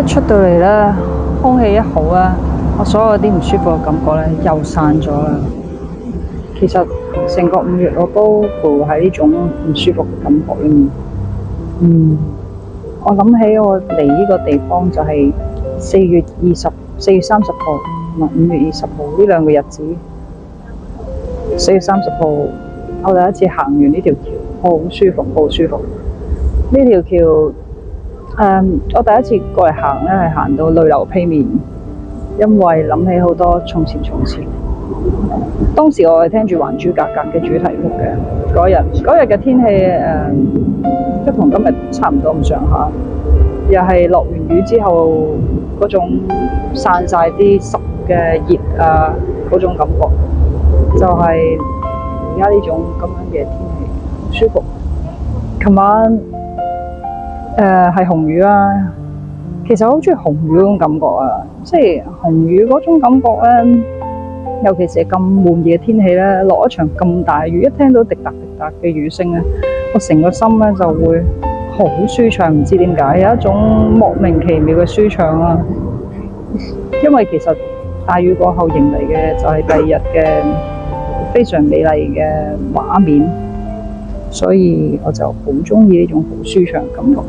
一出到嚟咧，空氣一好啊，我所有啲唔舒服嘅感覺咧又散咗啦。其實成個5月我都徘徊喺呢種唔舒服嘅感覺裏面。我諗起我嚟呢個地方就係4月30號同埋5月20號呢兩個日子。4月30號，我第一次行完呢條橋，好舒服，好舒服。呢條橋，我第一次過嚟行咧，係行到淚流披面，因為諗起好多從前。當時我係聽住《還珠格格》嘅主題曲嘅，嗰日嘅天氣都同今日差唔多咁上下，又係落完雨之後嗰種散晒啲濕嘅熱啊嗰種感覺，就係而家呢種咁樣嘅天氣，舒服。琴晚係紅雨啦，其實我好中意紅雨嗰種感覺啊，即係紅雨嗰種感覺咧，尤其是係咁悶熱嘅天氣咧，落一場咁大雨，一聽到滴答滴答嘅雨聲咧，我成個心咧就會好舒暢，唔知點解有一種莫名其妙嘅舒暢啦。因為其實大雨過後迎嚟嘅就係第二日嘅非常美麗嘅畫面，所以我就好中意呢種好舒暢嘅感覺。